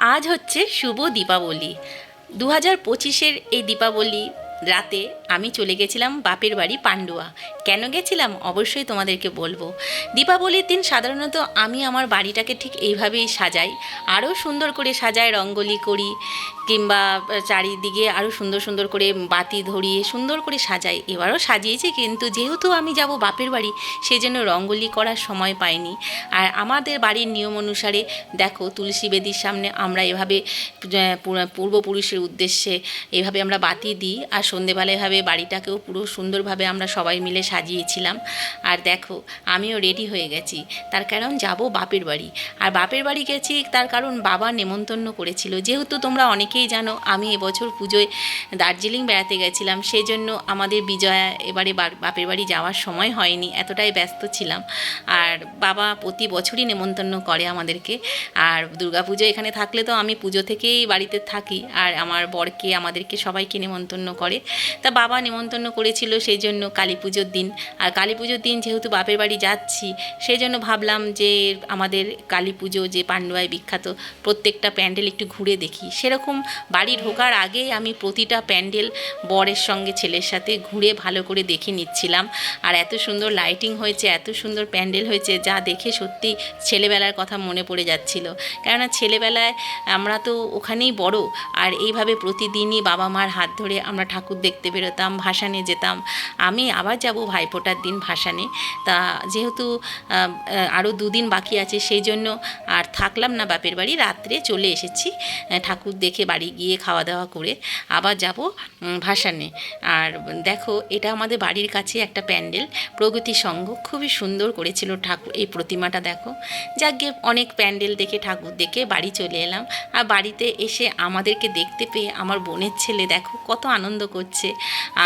আজ হচ্ছে শুভ দীপাবলি। 2025-এর এই দীপাবলি রাতে আমি চলে গেছিলাম বাপের বাড়ি পান্ডুয়া। কেন গেছিলাম অবশ্যই তোমাদেরকে বলবো। দীপাবলির দিন সাধারণত আমি আমার বাড়িটাকে ঠিক এইভাবেই সাজাই, আরও সুন্দর করে সাজাই, রঙ্গোলি করি, কিংবা চারিদিকে আরও সুন্দর সুন্দর করে বাতি ধরিয়ে সুন্দর করে সাজাই। এবারও সাজিয়েছি, কিন্তু যেহেতু আমি যাব বাপের বাড়ি সেই জন্য রঙ্গোলি করার সময় পাইনি। আর আমাদের বাড়ির নিয়ম অনুসারে দেখো, তুলসী বেদির সামনে আমরা এভাবে পূর্বপুরুষের উদ্দেশ্যে এভাবে আমরা বাতি দিই, আর সন্ধেবেলা এভাবে বাড়িটাকেও পুরো সুন্দরভাবে আমরা সবাই মিলে সাজিয়েছিলাম। আর দেখো, আমিও রেডি হয়ে গেছি, তার কারণ যাব বাপের বাড়ি। আর বাপের বাড়ি গেছি তার কারণ বাবা নেমন্তন্ন করেছিল। যেহেতু তোমরা অনেকেই জানো আমি এবছর পুজোয় দার্জিলিং বেড়াতে গেছিলাম, সেই জন্য আমাদের বিজয়া এবারে বাপের বাড়ি যাওয়ার সময় হয়নি, এতটাই ব্যস্ত ছিলাম। আর বাবা প্রতি বছরই নেমন্তন্ন করে আমাদেরকে। আর দুর্গাপুজো এখানে থাকলে তো আমি পুজো থেকেই বাড়িতে থাকি, আর আমার বরকে আমাদেরকে সবাইকে নেমন্তন্ন করে। তা বাবা নেমন্তন্ন করেছিল সেই জন্য কালী পুজোর দিন। আর কালী পুজোর দিন যেহেতু বাপের বাড়ি যাচ্ছি, সেই জন্য ভাবলাম যে আমাদের কালী পুজো যে পান্ডুয়ায় বিখ্যাত, প্রত্যেকটা প্যান্ডেল একটু ঘুরে দেখি। সেরকম বাড়ি ঢোকার আগেই আমি প্রতিটা প্যান্ডেল বরের সঙ্গে ছেলের সাথে ঘুরে ভালো করে দেখে নিচ্ছিলাম। আর এত সুন্দর লাইটিং হয়েছে, এত সুন্দর প্যান্ডেল হয়েছে, যা দেখে সত্যি ছেলেবেলার কথা মনে পড়ে যাচ্ছিল। কেননা ছেলেবেলায় আমরা তো ওখানেই বড়, আর এইভাবে প্রতিদিনই বাবা মার হাত ধরে আমরা ঠাকুর দেখতে বেরোতাম, ভাসানে যেতাম। আমি আবার যাব ভাইফোঁটার দিন ভাসানে। তা যেহেতু আরও 2 দিন বাকি আছে, সেই জন্য আর থাকলাম না বাপের বাড়ি, রাত্রে চলে এসেছি। ঠাকুর দেখে বাড়ি গিয়ে খাওয়া দাওয়া করে আবার যাব ভাসানে। আর দেখো, এটা আমাদের বাড়ির কাছে একটা প্যান্ডেল, প্রগতি সংঘ, খুবই সুন্দর করেছিল ঠাকুর। এই প্রতিমাটা দেখো। যাকে অনেক প্যান্ডেল দেখে ঠাকুর দেখে বাড়ি চলে এলাম। আর বাড়িতে এসে আমাদেরকে দেখতে পেয়ে আমার বোনের ছেলে দেখো কত আনন্দ করছে।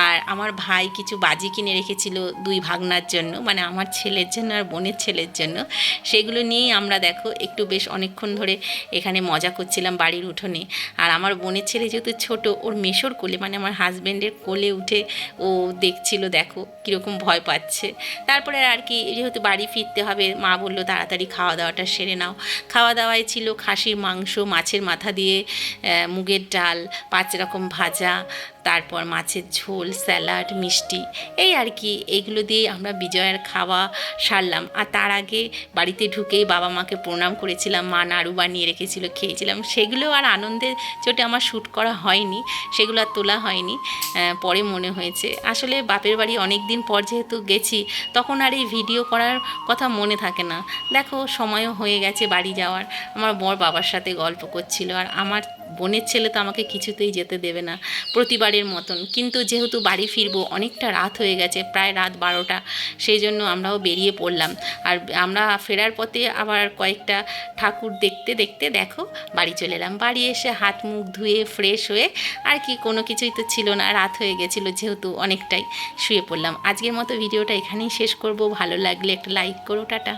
আর আমার ভাই কিছু বাজি কিনে রেখেছিল 2 ভাগনার জন্য, মানে আমার ছেলের জন্য আর বোনের ছেলের জন্য। সেগুলো নিয়েই আমরা দেখো একটু বেশ অনেকক্ষণ ধরে এখানে মজা করছিলাম বাড়ির উঠোনে। আর আমার বোনের ছেলে যেহেতু ছোট, ওর মেশোর কোলে, মানে আমার হাজব্যান্ডের কোলে উঠে ও দেখছিল, দেখো কীরকম ভয় পাচ্ছে। তারপরে আর কি, যেহেতু বাড়ি ফিরতে হবে, মা বললো তাড়াতাড়ি খাওয়া দাওয়াটা সেরে নাও। খাওয়া দাওয়ায় ছিল খাসির মাংস, মাছের মাথা দিয়ে মুগের ডাল, 5 রকম ভাজা, তারপর মাছের ঝোল, স্যালাড, মিষ্টি, এই আর কি। এইগুলো দিয়ে আমরা বিজয়ার খাওয়া সারলাম। আর তার আগে বাড়িতে ঢুকেই বাবা মাকে প্রণাম করেছিলাম, মা নাড়ু বানিয়ে রেখেছিল, খেয়েছিলাম। সেগুলো আর আনন্দের চোটে আমার শ্যুট করা হয়নি, সেগুলো আর তোলা হয়নি। পরে মনে হয়েছে আসলে বাপের বাড়ি অনেক দিন পর যেহেতু গেছি, তখন আর এই ভিডিও করার কথা মনে থাকে না। দেখো, সময়ও হয়ে গেছে বাড়ি যাওয়ার। আমার বর বাবার সাথে গল্প করছিল, আর আমার বোনের ছেলে তো আমাকে কিছুতেই যেতে দেবে না প্রতিবারের মতন। কিন্তু যেহেতু বাড়ি ফিরবো, অনেকটা রাত হয়ে গেছে, প্রায় রাত 12টা, সেই জন্য আমরাও বেরিয়ে পড়লাম। আর আমরা ফেরার পথে আবার কয়েকটা ঠাকুর দেখতে দেখতে দেখো বাড়ি চলে এলাম। বাড়ি এসে হাত মুখ ধুয়ে ফ্রেশ হয়ে আর কি, কোনো কিছুই তো ছিল না, রাত হয়ে গেছিলো যেহেতু, অনেকটাই শুয়ে পড়লাম। আজকের মতো ভিডিওটা এখানেই শেষ করব। ভালো লাগলে একটা লাইক করো। টাটা।